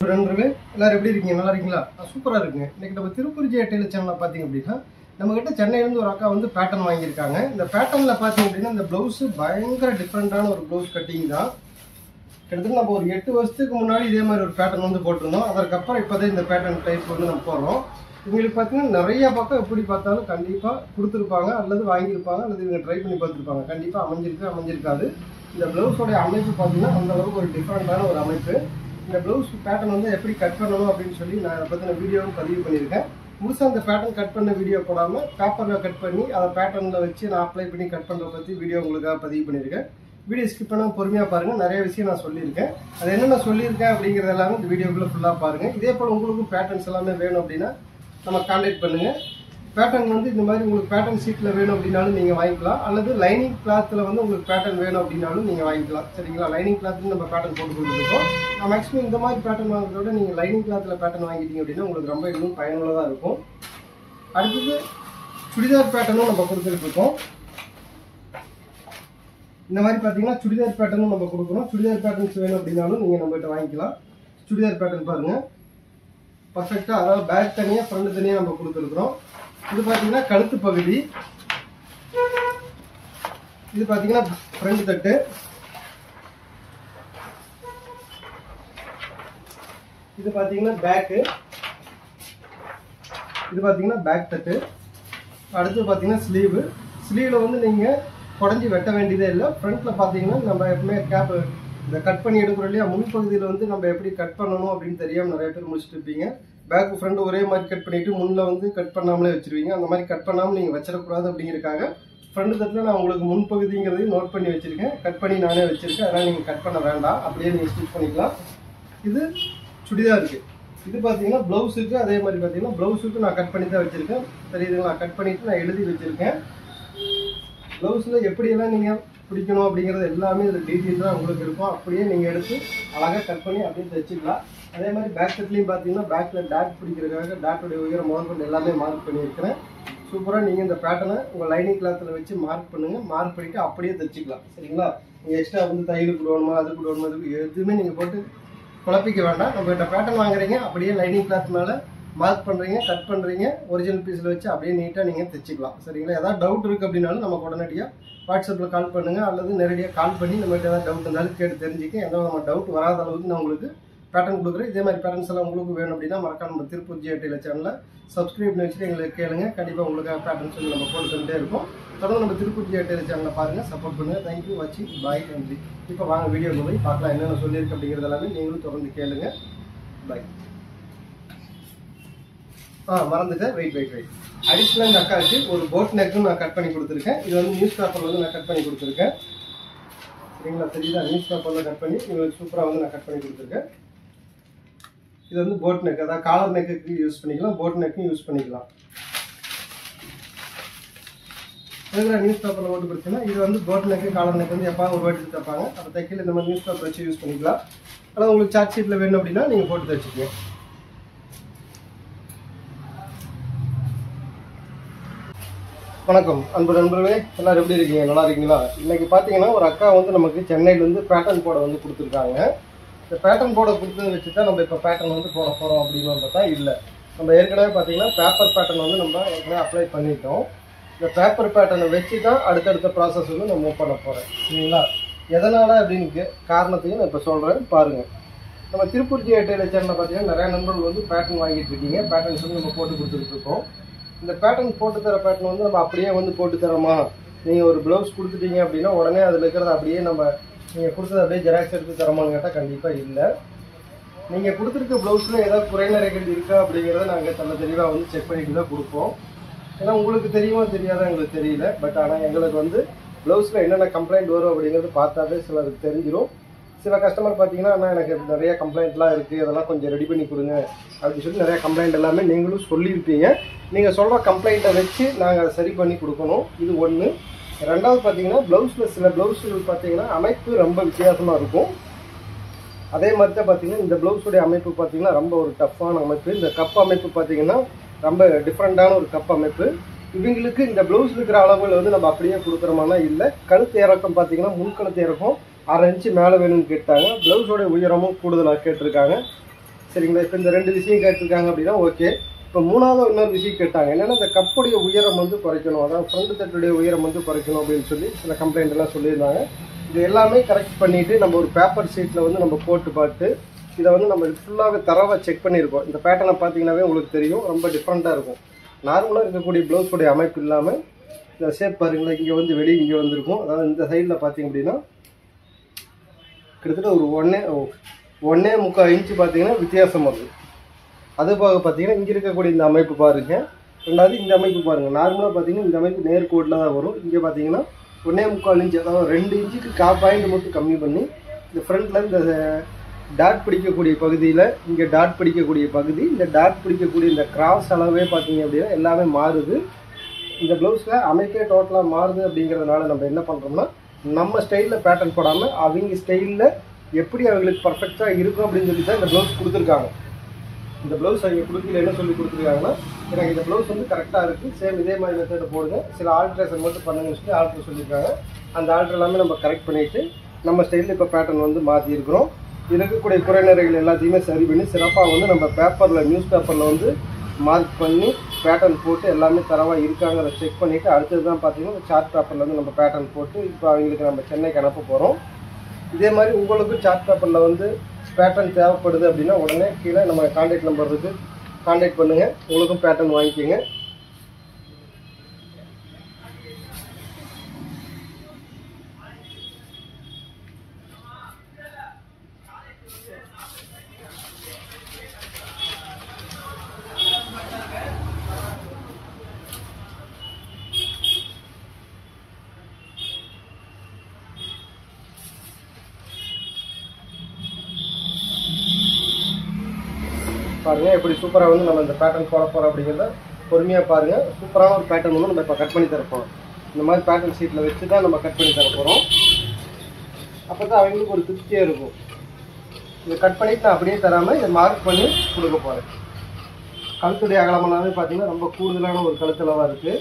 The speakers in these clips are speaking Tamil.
நண்பர்களே எல்லாரும் எப்படி இருக்கீங்க? நல்லா இருக்கீங்களா? சூப்பரா இருக்குங்க. இன்னைக்கு நம்ம திருப்பூர் ஜே டெய்லர் சேனல்ல பாத்தீங்க அப்படின்னா நம்ம கிட்ட சென்னையில இருந்து ஒரு அக்கா வந்து பேட்டர்ன் வாங்கியிருக்காங்க. இந்த பேட்டர்ன்ல பாத்தீங்க அப்படின்னா இந்த பிளவுஸ் பயங்கர டிஃப்ரெண்டான ஒரு பிளவுஸ் கட்டிங் தான். கிட்டத்தட்ட நம்ம ஒரு 8 வருஷத்துக்கு முன்னாடி இதே மாதிரி ஒரு பேட்டர்ன் வந்து போட்டிருந்தோம். அதற்கப்புறம் இப்போதான் இந்த பேட்டர்ன் டைப் வந்து நம்ம போடுறோம். இவங்களுக்கு பார்த்தீங்கன்னா நிறைய பக்கம் எப்படி பார்த்தாலும் கண்டிப்பாக கொடுத்துருப்பாங்க, அல்லது வாங்கியிருப்பாங்க, அல்லது இவங்க ட்ரை பண்ணி பார்த்துருப்பாங்க. கண்டிப்பாக அமைஞ்சிருக்காது. இந்த பிளவுஸோடைய அமைப்பு பார்த்தீங்கன்னா அந்த அளவுக்கு ஒரு டிஃப்ரெண்டான ஒரு அமைப்பு. இந்த ப்ளவுஸ் பேட்டர்ன் வந்து எப்படி கட் பண்ணணும் அப்படின்னு சொல்லி நான் அதை பற்றின வீடியோவும் பதிவு பண்ணியிருக்கேன். முழுசாக அந்த பேட்டர்ன் கட் பண்ண வீடியோ போடாமல் பேப்பரில் கட் பண்ணி அதை பேட்டர்னில் வச்சு நான் அப்ளை பண்ணி கட் பண்ணுறத பற்றி வீடியோ உங்களுக்காக பதிவு பண்ணியிருக்கேன். வீடியோ ஸ்கிப் பண்ணாமல் பொறுமையாக பாருங்கள். நிறைய விஷயம் நான் சொல்லியிருக்கேன். அது என்னென்ன சொல்லியிருக்கேன் அப்படிங்கிறது எல்லாமே இந்த வீடியோக்குள்ளே ஃபுல்லாக பாருங்கள். இதே போல் உங்களுக்கும் பேட்டர்ன்ஸ் எல்லாமே வேணும் அப்படின்னா நம்ம கான்டாக்ட் பண்ணுங்கள். பேட்டர்ன் வந்து இந்த மாதிரி உங்களுக்கு பேட்டர்ன் ஷீட்டில் வேணும் அப்படின்னாலும் நீங்கள் வாங்கிக்கலாம், அல்லது லைனிங் கிளாத்தில் வந்து உங்களுக்கு பேட்டர்ன் வேணும் அப்படின்னாலும் நீங்கள் வாங்கிக்கலாம். சரிங்களா? லைனிங் கிளாத்தில் நம்ம பேட்டர்ன் போட்டு கொடுத்துருக்கோம். நான் மேக்ஸிமம் இந்த மாதிரி பேட்டர்ன் வாங்குறத விட நீங்கள் லைனிங் கிளாத்தில் பேட்டர்ன் வாங்கிட்டீங்க அப்படின்னா உங்களுக்கு ரொம்ப இன்னும் பயனுள்ளதாக இருக்கும். அடுத்தது சுடிதார் பேட்டர்னும் நம்ம கொடுத்துருக்கோம். இந்த மாதிரி பார்த்தீங்கன்னா சுடிதார் பேட்டர்னும் நம்ம கொடுக்குறோம். சுடிதார் பேட்டர்ன்ஸ் வேணும் அப்படின்னாலும் நீங்கள் நம்மகிட்ட வாங்கிக்கலாம். சுடிதார் பேட்டர்ன் பாருங்கள் பர்ஃபெக்டாக, அதாவது பேக் தனியாக ஃப்ரண்ட் தனியாக நம்ம கொடுத்துருக்குறோம். இது பார்த்தீங்கன்னா கழுத்து பகுதி, இது பார்த்தீங்கன்னா ஃப்ரண்ட் தட்டு, இது பார்த்தீங்கன்னா பேக்கு, இது பார்த்தீங்கன்னா பேக் தட்டு. அடுத்து பார்த்தீங்கன்னா ஸ்லீவு. ஸ்லீவில் வந்து நீங்கள் குடஞ்சி வெட்ட வேண்டியதே இல்லை. ஃப்ரண்ட்டில் பார்த்தீங்கன்னா நம்ம எப்பவுமே கேப் இந்த கட் பண்ணி எடுக்கிறோம் இல்லையா, முன்பகுதியில் வந்து நம்ம எப்படி கட் பண்ணணும் அப்படின்னு தெரியாமல் நிறைய பேர் முடிச்சுட்டு இருப்பீங்க. பேக்கு ஃப்ரண்ட் ஒரே மாதிரி கட் பண்ணிவிட்டு முன்னில் வந்து கட் பண்ணாமலே வச்சுருவீங்க. அந்த மாதிரி கட் பண்ணாமல் நீங்கள் வச்சிடக்கூடாது அப்படிங்கிறதுக்காக ஃப்ரண்ட் தட்டில் நான் உங்களுக்கு முன்பகுதிங்கிறதையும் நோட் பண்ணி வச்சுருக்கேன். கட் பண்ணி நானே வச்சுருக்கேன். அதனால் நீங்கள் கட் பண்ண வேண்டாம், அப்படியே நீங்கள் ஸ்டிச் பண்ணிக்கலாம். இது சுடிதாருக்கு. இது பார்த்தீங்கன்னா ப்ளவுஸுக்கு அதே மாதிரி பார்த்தீங்கன்னா ப்ளவுஸுக்கு நான் கட் பண்ணி தான் வச்சுருக்கேன். தெரியுதுங்களா? கட் பண்ணிவிட்டு நான் எழுதி வச்சுருக்கேன். ப்ளவுஸில் எப்படியெல்லாம் நீங்கள் பிடிக்கணும் அப்படிங்கிறது எல்லாமே இதில் டீட்டெயில்ஸாக உங்களுக்கு இருக்கும். அப்படியே நீங்கள் எடுத்து அழகாக கட் பண்ணி அப்படியே தைச்சிக்கலாம். அதே மாதிரி பேக் செட்லையும் பார்த்தீங்கன்னா பேக்கில் டாட் பிடிக்கிறதுக்காக டாட்டோடைய உயரம் முதல் எல்லாமே மார்க் பண்ணியிருக்கிறேன். சூப்பராக நீங்கள் இந்த பேட்டர்னை உங்கள் லைனிங் கிளாத்தில் வச்சு மார்க் பண்ணுங்கள். மார்க் பண்ணிவிட்டு அப்படியே தைச்சிக்கலாம். சரிங்களா? நீங்கள் எக்ஸ்ட்ரா வந்து தையல் கொடுக்கணுமா, அது கொடுக்கணுமா, அது எதுவுமே நீங்கள் போட்டு குழப்பிக்க வேண்டாம். நம்மகிட்ட பேட்டர்ன் வாங்குறீங்க, அப்படியே லைனிங் கிளாத் மேலே மார்க் பண்ணுறீங்க, கட் பண்ணுறீங்க, ஒரிஜினல் பீஸில் வச்சு அப்படியே நீட்டாக நீங்கள் தைச்சிக்கலாம். சரிங்களா? ஏதாவது டவுட் இருக்குது அப்படின்னாலும் நமக்கு உடனடியாக வாட்ஸ்அப்பில் கால் பண்ணுங்கள், அல்லது நேரடியாக கால் பண்ணி நம்மகிட்ட ஏதாவது டவுட் இருந்தாலும் கேட்டு தெரிஞ்சுக்க. எந்த நம்ம டவுட் வராத அளவுக்கு நான் உங்களுக்கு பேட்டர்ன் கொடுக்குறேன். இதே மாதிரி பேட்டர்ன்ஸ் எல்லாம் உங்களுக்கு வேணும் அப்படின்னா மறக்காம நம்ம திருப்பூர் ஜே டெய்லர் சேனலை சப்ஸ்கிரைப் பண்ணி வச்சுட்டு எங்களுக்கு கேளுங்க. கண்டிப்பாக உங்களுக்கு பேட்டர்ன்ஸ் வந்து நம்ம போட்டு தந்துட்டே இருக்கும். தொடர்ந்து நம்ம திருப்பூர் ஜே டெய்லர் சேனலை பாருங்கள், சப்போர்ட் பண்ணுங்கள். தேங்க்யூ வாட்சிங், பாய், நன்றி. இப்போ வாங்க வீடியோவில் போய் பார்க்கலாம் என்னென்ன சொல்லியிருக்கு அப்படிங்கிறது எல்லாமே நீங்களும் தொடர்ந்து கேளுங்க. பாய். மறந்துட்டேன், வெயிட். அடிஷ்னலாக இந்த அக்காவுக்கு ஒரு போட் நெக்கும் நான் கட் பண்ணி கொடுத்துருக்கேன். இது வந்து நியூஸ் பேப்பரில் வந்து நான் கட் பண்ணி கொடுத்துருக்கேன். சரிங்களா? தெரியுதா? நியூஸ் பேப்பரில் கட் பண்ணி உங்களுக்கு சூப்பராக வந்து நான் கட் பண்ணி கொடுத்துருக்கேன். இது வந்து போட் நெக், அதாவது காலர் நெக்குக்கு யூஸ் பண்ணிக்கலாம், போட் நெக்கும் யூஸ் பண்ணிக்கலாம். ரெகுலர் நியூஸ் பேப்பரில் போட்டு கொடுத்தீங்கன்னா இது வந்து போட் நெக்கு காலர் நெக் வந்து எப்போ ஒரு வாட்டி தைப்பாங்க. அதை தைக்கல இந்த மாதிரி நியூஸ் பேப்பர் வச்சு யூஸ் பண்ணிக்கலாம். ஆனால் உங்களுக்கு சார்ட் ஷீட்டில் வேணும் அப்படின்னா நீங்கள் போட்டு தைச்சிக்கங்க. வணக்கம் அன்பு நண்பர்களே, எல்லாரும் எப்படி இருக்கீங்க? நல்லா இருக்கீங்களா? இன்னைக்கு பார்த்தீங்கன்னா ஒரு அக்கா வந்து நமக்கு சென்னையிலேருந்து பேட்டர்ன் போட வந்து கொடுத்துருக்காங்க. இந்த பேட்டர்ன் போட கொடுத்ததை வச்சு தான் நம்ம இப்போ பேட்டர்ன் வந்து போட போகிறோம் அப்படின்னு பார்த்தா இல்லை. நம்ம ஏற்கனவே பார்த்தீங்கன்னா பேப்பர் பேட்டர்ன் வந்து நம்ம ஏற்கனவே அப்ளை பண்ணிட்டோம். இந்த பேப்பர் பேட்டர்னை வச்சு தான் அடுத்தடுத்த ப்ராசஸ் வந்து நம்ம மூவ் பண்ண போகிறேன். சரிங்களா? எதனால் அப்படின்னு காரணத்தையும் நான் இப்போ சொல்கிறேன் பாருங்கள். நம்ம திருப்பூர் ஜே டெய்லர் சேனலில் பார்த்தீங்கன்னா நிறைய நண்பர்கள் வந்து பேட்டர்ன் வாங்கிட்டு இருக்கீங்க. பேட்டர்ன்ஸ் வந்து நம்ம போட்டு கொடுத்துருக்கோம். இந்த பேட்டர்ன் போட்டு தர பேட்டர்ன் வந்து நம்ம அப்படியே வந்து போட்டு தரோமா, நீங்கள் ஒரு ப்ளவுஸ் கொடுத்துட்டீங்க அப்படின்னா உடனே அதில் இருக்கிறத அப்படியே நம்ம நீங்கள் கொடுத்தது அப்படியே ஜெராக்ஸ் எடுத்து தரமான்னு கேட்டால் கண்டிப்பாக இல்லை. நீங்கள் கொடுத்துருக்க ப்ளவுஸில் ஏதாவது குறைநிறைகள் இருக்கா அப்படிங்கிறத நாங்கள் நல்ல தெளிவாக வந்து செக் பண்ணிட்டு தான் கொடுப்போம். ஏன்னா உங்களுக்கு தெரியுமா தெரியாதா எங்களுக்கு தெரியல. பட் ஆனால் எங்களுக்கு வந்து ப்ளவுஸில் என்னென்ன கம்ப்ளைண்ட் வரும் அப்படிங்கிறது பார்த்தாவே சிலருக்கு தெரிஞ்சிடும். சில கஸ்டமர் பார்த்தீங்கன்னா ஆனால் எனக்கு நிறைய கம்ப்ளைண்ட்லாம் இருக்குது, அதெல்லாம் கொஞ்சம் ரெடி பண்ணி கொடுங்க அப்படின்னு சொல்லி நிறைய கம்ப்ளைண்ட் எல்லாமே நீங்களும் சொல்லியிருப்பீங்க. நீங்கள் சொல்கிற கம்ப்ளைண்ட்டை வச்சு நாங்கள் அதை சரி பண்ணி கொடுக்கணும். இது ஒன்று. ரெண்டாவது பார்த்தீங்கன்னா ப்ளவுஸில் சில ப்ளவுஸுகள் பார்த்தீங்கன்னா அமைப்பு ரொம்ப வித்தியாசமாக இருக்கும். அதே மாதிரி தான் பார்த்தீங்கன்னா இந்த ப்ளவுஸுடைய அமைப்பு பார்த்தீங்கன்னா ரொம்ப ஒரு டஃப்பான அமைப்பு. இந்த கப் அமைப்பு பார்த்தீங்கன்னா ரொம்ப டிஃப்ரெண்ட்டான ஒரு கப் அமைப்பு. இவங்களுக்கு இந்த ப்ளவுஸில் இருக்கிற அளவுகள் வந்து நம்ம அப்படியே கொடுக்குறோமானா இல்லை. கழுத்து இறக்கம் பார்த்தீங்கன்னா முன்கழுத்து இறக்கம் 1/2 இன்ச்சு மேலே வேணும்னு கேட்டாங்க. ப்ளவுஸோடைய உயரமும் கூடுதலாக கேட்டிருக்காங்க. சரிங்களா. இப்போ இந்த 2 விஷயம் கேட்டிருக்காங்க அப்படின்னா ஓகே. இப்போ மூணாவது இன்னொரு விஷயம் கேட்டாங்க, என்னென்னா இந்த கப்புடைய உயரம் வந்து குறைக்கணும், அதாவது ஃப்ரண்ட் தட்டுடைய உயரம் வந்து குறைக்கணும் அப்படின்னு சொல்லி சில கம்ப்ளைண்ட் எல்லாம் சொல்லியிருந்தாங்க. இது எல்லாமே கரெக்ட் பண்ணிவிட்டு நம்ம ஒரு பேப்பர் ஷீட்டில் வந்து நம்ம போட்டு பார்த்து இதை வந்து நம்ம ஃபுல்லாகவே தரவாக செக் பண்ணியிருக்கோம். இந்த பேட்டர்னை பார்த்தீங்கன்னாவே உங்களுக்கு தெரியும், ரொம்ப டிஃப்ரெண்ட்டாக இருக்கும். நார்மலாக இருக்கக்கூடிய ப்ளவுஸுடைய அமைப்பு இல்லாமல் இந்த ஷேப் பாருங்களேன், இங்கே வந்து வெளியே இங்கே வந்திருக்கும். அதாவது இந்த சைடில் பார்த்தீங்க அப்படின்னா கிட்டத்தட்ட ஒரு 1.25 இன்ச்சு பார்த்தீங்கன்னா வித்தியாசம் வருது. அது போக பார்த்தீங்கன்னா இங்கே இருக்கக்கூடிய இந்த அமைப்பு பாருங்கள். ரெண்டாவது இந்த அமைப்பு பாருங்கள், நார்மலாக பார்த்தீங்கன்னா இந்த அமைப்பு நேர்கோட்டில் தான் வரும். இங்கே பார்த்தீங்கன்னா 1.25 இன்ச்சு, அதாவது 2 இன்ச்சுக்கு 1/4 பாயிண்ட் மட்டும் கம்மி பண்ணி இந்த ஃப்ரண்ட்டில் இந்த டாட் பிடிக்கக்கூடிய பகுதியில் இங்கே டாட் பிடிக்கக்கூடிய பகுதி, இந்த டாட் பிடிக்கக்கூடிய இந்த கிராஸ் அளவே பார்த்தீங்க அப்படின்னா எல்லாமே மாறுது. இந்த ப்ளவுஸில் அமைப்பே டோட்டலாக மாறுது. அப்படிங்கிறதுனால நம்ம என்ன பண்ணுறோம்னா நம்ம ஸ்டைலில் பேட்டர்ன் போடாமல் அவங்க ஸ்டைலில் எப்படி அவங்களுக்கு பர்ஃபெக்டாக இருக்கும் அப்படின்னு சொல்லி தான் இந்த ப்ளவுஸ் கொடுத்துருக்காங்க. இந்த ப்ளவுஸ் அவங்க கொடுக்கல என்ன சொல்லி கொடுத்துருக்காங்கன்னா, எனக்கு இந்த ப்ளவுஸ் வந்து கரெக்டாக இருக்குது, சேம் இதே மாதிரி மெத்தட் போடுங்க, சில ஆல்ட்ரேஷன் மட்டும் பண்ணுங்கன்னு சொல்லி ஆல்ட்ரு சொல்லியிருக்காங்க. அந்த ஆல்ட்ரு எல்லாமே நம்ம கரெக்ட் பண்ணிவிட்டு நம்ம ஸ்டைலில் இப்போ பேட்டர்ன் வந்து மாற்றிருக்கிறோம். இருக்கக்கூடிய குறைநிறைகள் எல்லாத்தையுமே சரி பண்ணி சிறப்பாக வந்து நம்ம பேப்பரில் நியூஸ் பேப்பரில் வந்து மார்க் பண்ணி பேட்டர்ன் போட்டு எல்லாமே தரவாக இருக்காங்கிறத செக் பண்ணிவிட்டு அடுத்தது தான் பார்த்தீங்கன்னா சார்ட் பேப்பரில் வந்து நம்ம பேட்டர்ன் போட்டு இப்போ அவங்களுக்கு நம்ம சென்னைக்கு அனுப்ப போகிறோம். இதே மாதிரி உங்களுக்கும் சார்ட் பேப்பரில் வந்து பேட்டர்ன் தேவைப்படுது அப்படின்னா உடனே கீழே நம்ம கான்டாக்ட் நம்பர் இருக்குது, கான்டாக்ட் பண்ணுங்கள், உங்களுக்கும் பேட்டர்ன் வாங்கிக்கோங்க. பாருங்கள் எப்படி சூப்பராக வந்து நம்ம இந்த பேட்டர்ன் போட போகிறோம் அப்படிங்கிறத பொறுமையாக பாருங்கள். சூப்பரான ஒரு பேட்டர்ன் வந்து நம்ம இப்போ கட் பண்ணி தரப்போம். இந்த மாதிரி பேட்டர்ன் ஷீட்டில் வச்சு தான் நம்ம கட் பண்ணி தர போகிறோம். அப்போ தான் அவங்களுக்கு ஒரு திருப்தியாக இருக்கும். இதை கட் பண்ணிவிட்டு நான் அப்படியே தராமல் இதை மார்க் பண்ணி கொடுக்க போகிறேன். கழுத்துடைய அகலமெல்லாமே பார்த்தீங்கன்னா ரொம்ப கூடுதலான ஒரு கழுத்தளவாக இருக்குது.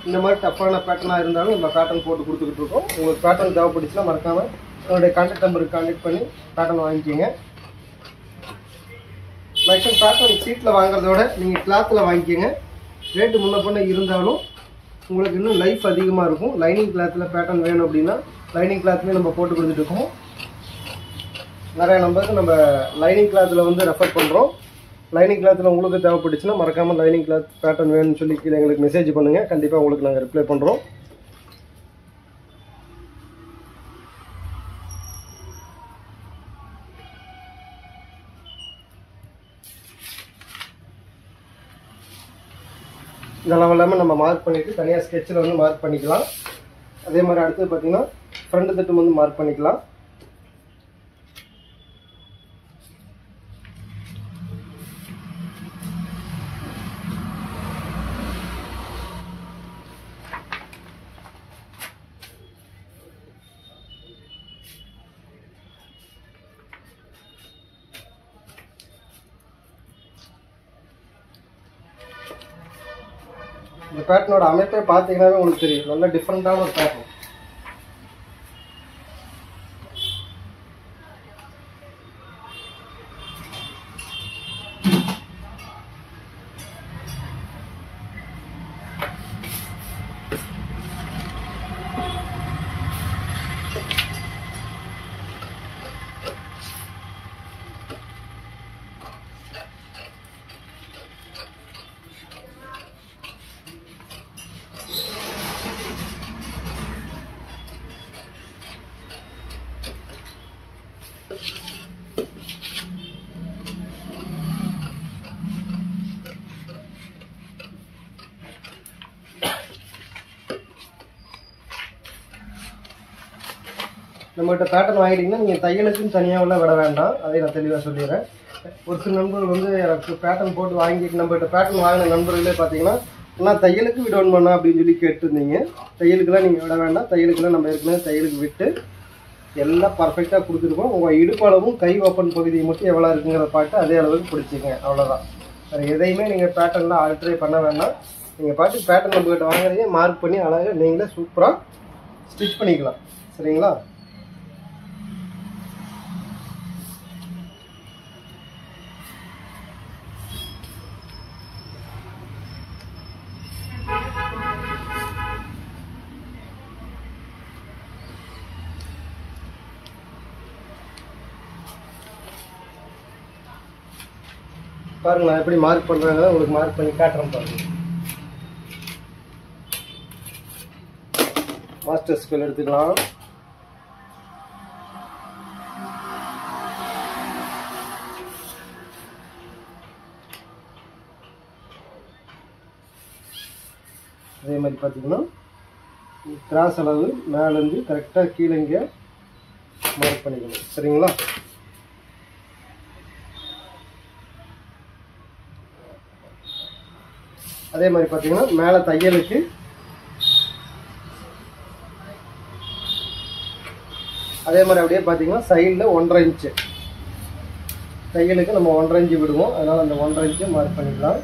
இந்த மாதிரி டஃப்பான பேட்டர்னாக இருந்தாலும் நம்ம பேட்டர்ன் போட்டு கொடுத்துக்கிட்டு இருக்கோம். உங்களுக்கு பேட்டர்ன் தேவைப்படுச்சுன்னா மறக்காமல் என்னுடைய கான்டாக்ட் நம்பருக்கு கான்டாக்ட் பண்ணி பேட்டர்ன் வாங்கிக்கிங்க. மேக்ஸிமம் பேட்டர்ன் ஷீட்டில் வாங்குறத விட நீங்கள் கிளாத்தில் வாங்கிக்கோங்க. ரேட்டு முன்ன பண்ண இருந்தாலும் உங்களுக்கு இன்னும் லைஃப் அதிகமாக இருக்கும். லைனிங் கிளாத்தில் பேட்டர்ன் வேணும் அப்படின்னா லைனிங் கிளாத்துமே நம்ம போட்டு கொடுத்துட்டு இருக்கோம். நிறைய நம்பருக்கு நம்ம லைனிங் கிளாத்தில் வந்து ரெஃபர் பண்ணுறோம். லைனிங் கிளாத்தில் உங்களுக்கு தேவைப்பட்டுச்சுன்னா மறக்காமல் லைனிங் கிளாத் பேட்டர்ன் வேணும்னு சொல்லி கீழே எங்களுக்கு மெசேஜ் பண்ணுங்கள். கண்டிப்பாக உங்களுக்கு நாங்கள் ரிப்ளை பண்ணுறோம். இதெல்லாம் எல்லாமே நம்ம மார்க் பண்ணிவிட்டு தனியாக ஸ்கெட்சில் வந்து மார்க் பண்ணிக்கலாம். அதே மாதிரி அடுத்தது பார்த்தீங்கன்னா ஃப்ரண்ட் தட்டும் வந்து மார்க் பண்ணிக்கலாம். இந்த பேட்டர்னோட அமைப்பே பார்த்தீங்கன்னாவே உங்களுக்கு தெரியும், நல்ல டிஃப்ரெண்ட்டான ஒரு பேட்டர்ன். நம்மகிட்ட பேட்டர்ன் வாங்கிட்டீங்கன்னா நீங்கள் தையலுக்குன்னு தனியாக விட வேண்டாம். அதை நான் தெளிவாக சொல்லிடுறேன். ஒரு சில நண்பர்கள் வந்து எனக்கு பேட்டர்ன் போட்டு வாங்கிட்டு நம்மகிட்ட பேட்டர்ன் வாங்கின நண்பர்களே பார்த்தீங்கன்னா நான் தையலுக்கு விடணும் பண்ணா அப்படின்னு சொல்லி கேட்டுருந்தீங்க. தையலுக்குலாம் நீங்கள் விட வேண்டாம். தையலுக்குலாம் நம்ம ஏற்கனவே தையலுக்கு விட்டு எல்லாம் பர்ஃபெக்டாக கொடுத்துருக்கோம். உங்கள் இடுப்பளவும் கை ஓப்பன் பகுதியை மட்டும் எவ்வளோ இருக்குங்கிறத பார்த்து அதே அளவுக்கு பிடிச்சிங்க, அவ்வளோதான். வேறு எதையுமே நீங்கள் பேட்டர்னில் ஆல்ட்ரே பண்ண வேண்டாம். நீங்கள் பார்த்து பேட்டர்ன் நம்மகிட்ட வாங்குறதையே மார்க் பண்ணி அழகாக நீங்களே சூப்பராக ஸ்டிச் பண்ணிக்கலாம். சரிங்களா? பாருங்க நான் எப்படி மார்க் பண்ணுறாங்க உங்களுக்கு மார்க் பண்ணி காட்டுறேன் பாருங்க. மாஸ்டர் ஸ்கேல் எடுத்துக்கலாம். அதே மாதிரி பார்த்தீங்கன்னா கிராஸ் அளவு மேலேருந்து கரெக்டாக கீழே இங்கே மார்க் பண்ணிக்கணும். சரிங்களா? அதே மாதிரி பார்த்தீங்கன்னா மேலே தையலுக்கு அதே மாதிரி அப்படியே பார்த்தீங்கன்னா சைடில் 1.5 இன்ச்சு தையலுக்கு நம்ம 1.5 இன்ச்சு விடுவோம். அதனால் அந்த 1.5 இன்ச்சு மார்க் பண்ணிக்கலாம்.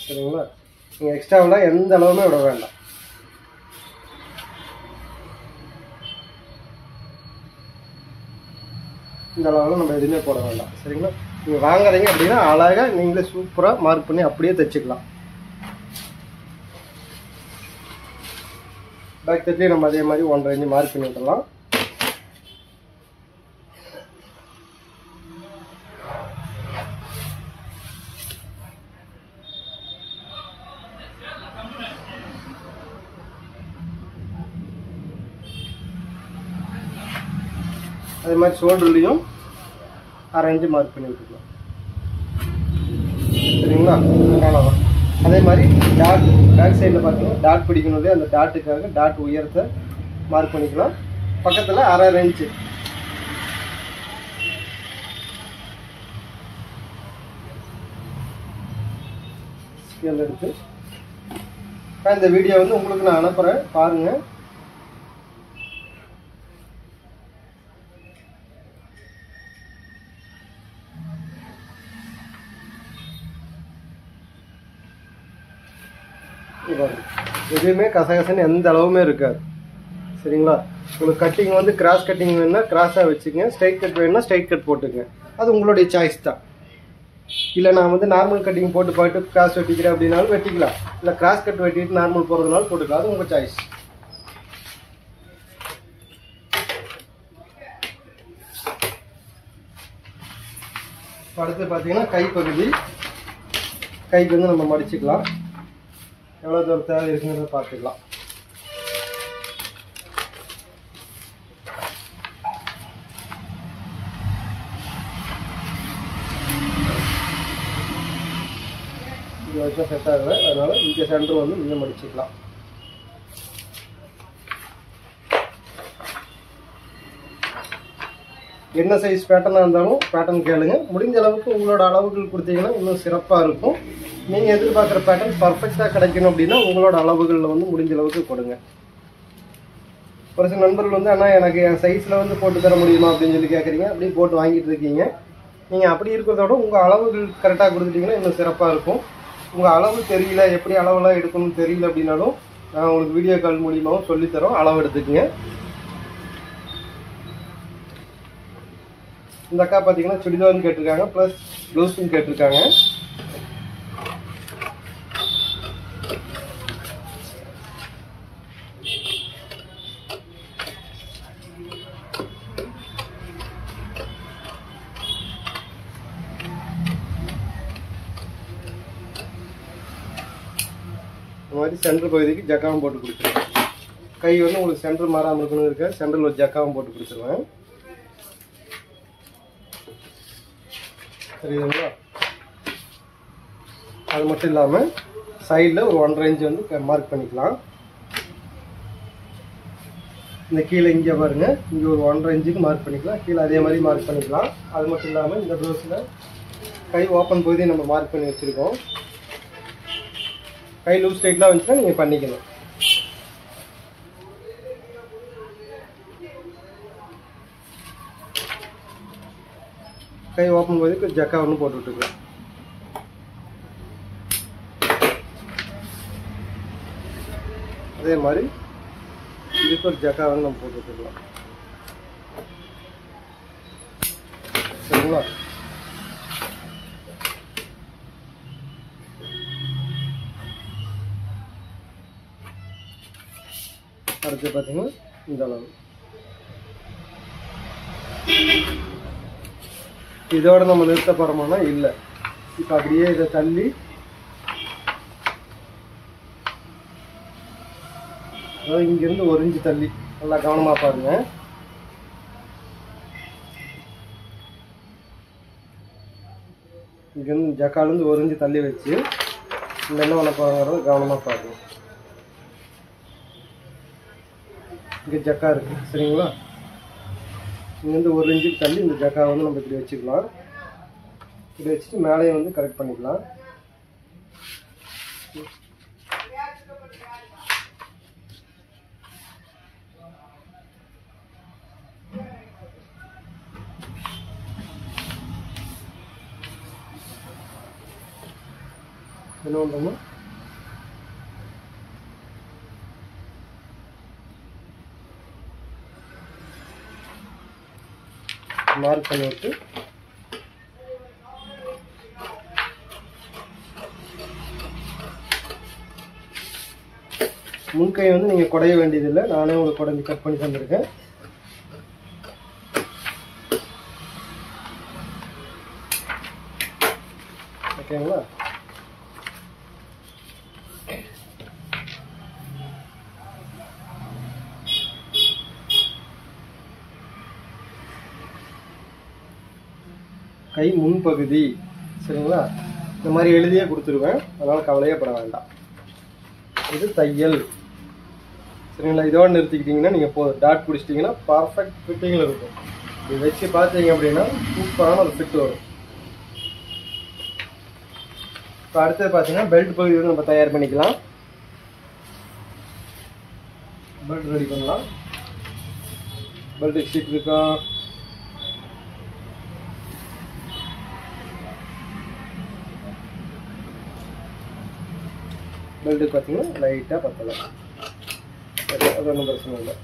சரிங்களா? நீங்கள் எக்ஸ்ட்ராவெலாம் எந்த அளவுமே விட வேண்டாம். இந்த அளவில் நம்ம எதுவுமே போட வேண்டாம். சரிங்களா? நீங்கள் வாங்குறீங்க அப்படின்னா அழகாக நீங்களே சூப்பராக மார்க் பண்ணி அப்படியே தைச்சிக்கலாம். பேக் தட்டிலையும் நம்ம அதே மாதிரி 1.5 இன்ச்சு மார்க் பண்ணி விட்டுடலாம். அதே மாதிரி ஷோல்டர்லையும் 1/2 இன்ச்சு மார்க் பண்ணி விட்டுக்கலாம். சரிங்களா? அவ்வளோதான். அதே மாதிரி டாட் பேக் சைடில் பார்த்தீங்கன்னா டாட் பிடிக்கணும் இல்லையா, அந்த டாட்டுக்காக டாட் உயரத்தை மார்க் பண்ணிக்கலாம். பக்கத்தில் 1/2 இன்ச்சு ஸ்கேல் எடுத்து இந்த வீடியோ வந்து உங்களுக்கு நான் அனுப்புகிறேன், பாருங்கள். எதுவுமே கசகசன்னு எந்த அளவுமே இருக்காது. சரிங்களா? உங்களுக்கு கட்டிங் வந்து கிராஸ் கட்டிங் வேணுன்னா கிராஸாக வச்சுக்கங்க, ஸ்ட்ரைட் கட் வேணுன்னா ஸ்ட்ரைட் கட் போட்டுங்க. அது உங்களுடைய சாய்ஸ் தான். இல்லை நான் வந்து நார்மல் கட்டிங் போட்டு கிராஸ் வெட்டிக்கிறேன் அப்படின்னாலும் வெட்டிக்கலாம். இல்லை கிராஸ் கட் வெட்டிட்டு நார்மல் போகிறதுனாலும் போட்டுக்கலாம். அது உங்கள் சாய்ஸ். அடுத்து பார்த்தீங்கன்னா கைப்பகுதி, கைக்கு வந்து நம்ம மடிச்சுக்கலாம். எவ்வளோ தூரம் தேவை இருக்குங்கிறத பார்த்துக்கலாம். இது வரைக்கும் செட் ஆகலை, அதனால் இங்கே சென்டர் வந்து இங்கே மடிச்சுக்கலாம். என்ன சைஸ் பேட்டர்னாக இருந்தாலும் பேட்டர்ன் கேளுங்க. முடிஞ்ச அளவுக்கு உங்களோட அளவுகள் கொடுத்தீங்கன்னா இன்னும் சிறப்பாக இருக்கும். நீங்கள் எதிர்பார்க்குற பேட்டர்ன் பர்ஃபெக்டாக கிடைக்கணும் அப்படின்னா உங்களோட அளவுகளில் வந்து முடிஞ்ச அளவுக்கு கொடுங்க. ஒரு சில நண்பர்கள் வந்து ஆனால் எனக்கு என் சைஸில் வந்து போட்டு தர முடியுமா அப்படின்னு சொல்லி கேட்குறீங்க. அப்படி போட்டு வாங்கிட்டு இருக்கீங்க. நீங்கள் அப்படி இருக்கிறத விட உங்கள் அளவுகள் கரெக்டாக கொடுத்துட்டிங்கன்னா இன்னும் சிறப்பாக இருக்கும். உங்கள் அளவு தெரியல, எப்படி அளவெல்லாம் எடுக்கணும்னு தெரியல அப்படின்னாலும் நான் உங்களுக்கு வீடியோ கால் மூலியமாகவும் சொல்லித்தரோம். அளவு எடுத்துக்கங்க. இந்த அக்கா பார்த்தீங்கன்னா சுடிதார்னு கேட்டிருக்காங்க, ப்ளஸ் ப்ளவுஸும் கேட்டிருக்காங்க. இந்த மாதிரி சென்டர் பகுதிக்கு ஜக்காவும் போட்டு கொடுத்துருவேன். கை வந்து உங்களுக்கு சென்டர் மாறாமல் இருக்கணும் இருக்க சென்டரில் ஒரு ஜக்காவும் போட்டு கொடுத்துருவேன். சரிங்களா? அது மட்டும் இல்லாமல் சைடில் ஒரு 1.5 இன்ச் வந்து மார்க் பண்ணிக்கலாம். இந்த கீழே இங்கே பாருங்க, இங்கே ஒரு 1.5 இன்ச்சுக்கு மார்க் பண்ணிக்கலாம். கீழே அதே மாதிரி மார்க் பண்ணிக்கலாம். அது மட்டும் இல்லாமல் இந்த ப்ளவுஸில் கை ஓப்பன் பகுதியை நம்ம மார்க் பண்ணி வச்சுருக்கோம். கை லூஸ் டைட்லாம் வந்துச்சுன்னா நீங்கள் பண்ணிக்கணும். கை ஓப்பன் பகுதிக்கு ஜக்கா ஒன்று போட்டு விட்டுக்கலாம். அதே மாதிரி இதுக்கு ஒரு ஜக்கா வந்து நம்ம போட்டு விட்டுக்கலாம். சரிங்களா? அடுத்து பார்த்தீங்கன்னா இந்த அளவு. இதோட நம்ம நிறுத்த போகிறோம்னா இல்லை. இப்போ அப்படியே இதை தள்ளி அதாவது இங்கேருந்து 1 இன்ச்சு தள்ளி நல்லா கவனமாக பாருங்க. இங்கேருந்து ஜக்காலேருந்து 1 இன்ச்சு தள்ளி வச்சு இந்த என்ன பண்ண போகிறோங்கிறத கவனமாக பாருங்க. இங்கே ஜக்கா இருக்குது சரிங்களா? இங்கேருந்து 1 இன்ச்சுக்கு தள்ளி இந்த ஜக்கா வந்து நம்ம இப்படி வச்சுக்கலாம். இப்படி வச்சுட்டு மேலேயே வந்து கரெக்ட் பண்ணிக்கலாம். என்ன பண்ணுறோம்னா மார்க் பண்ணி விட்டு முன்கை வந்து நீங்கள் குடைய வேண்டியதில்லை. நானே உங்களுக்கு குடைஞ்சி கட் பண்ணி தந்திருக்கேன். ஓகேங்களா? கை முன்பகுதி சரிங்களா? இந்த மாதிரி எழுதியே கொடுத்துருவேன், அதனால் கவலையே பட வேண்டாம். இது தையல் சரிங்களா? இதோட நிறுத்திக்கிட்டிங்கன்னா நீங்கள் போதும். டாட் பிடிச்சிட்டிங்கன்னா பர்ஃபெக்ட் ஃபிட்டிங்கில் இருக்கும். இது வச்சு பார்த்தீங்க அப்படின்னா சூப்பரான ஒரு ஃபிட் வரும். இப்போ அடுத்தது பார்த்தீங்கன்னா பெல்ட் பகுதி வந்து நம்ம தயார் பண்ணிக்கலாம். பெல்ட் ரெடி பண்ணலாம். பெல்ட் ஷீட் இருக்கா? பெல்ட்டு பார்த்தீங்கன்னா லைட்டாக பத்தலை, அது ஒன்றும் பிரச்சனை இல்லை.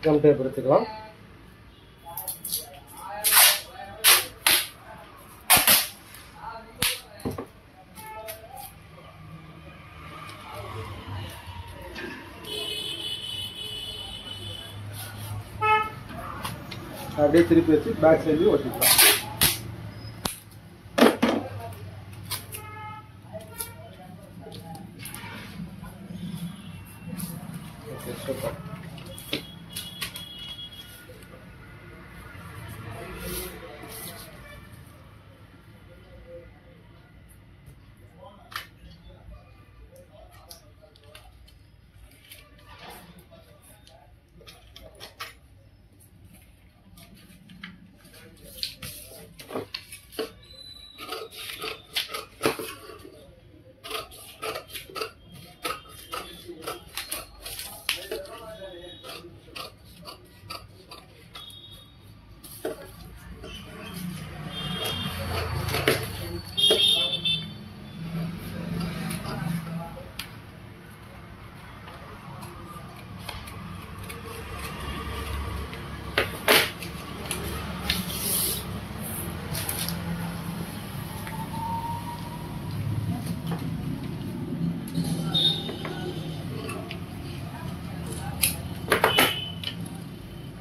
கம் டேப் எடுத்துக்கலாம். அப்படியே திருப்பி வச்சு பேக் சைட்லையும் ஒட்டிக்கலாம். Okay super.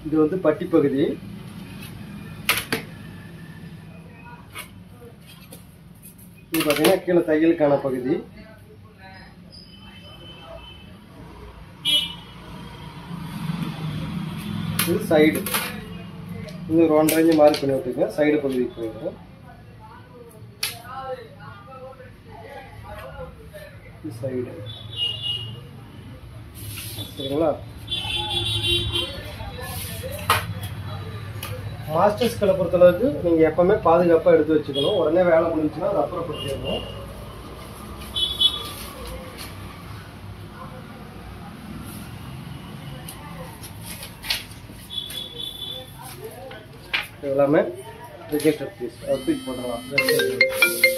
இது வந்து பட்டி பகுதி. இது பார்த்தீங்கன்னா கீழே தையலுக்கான பகுதி. இது சைடு. இது ஒரு 1.5 இன்ச் மார்க் பண்ணி விட்டுருங்க. சைடு பகுதிக்கு போயிடும். இது சைடு சரிங்களா? மாஸ்டர் ஸ்கேலை பொறுத்தளவுக்கு நீங்கள் எப்பவுமே பாதுகாப்பாக எடுத்து வச்சுக்கணும். உடனே வேலை முடிஞ்சுன்னா அதை அப்புறப்படுத்திடணும். எல்லாமே ரிஜெக்டட் பீஸ் தூக்கி போட்டுடலாம்.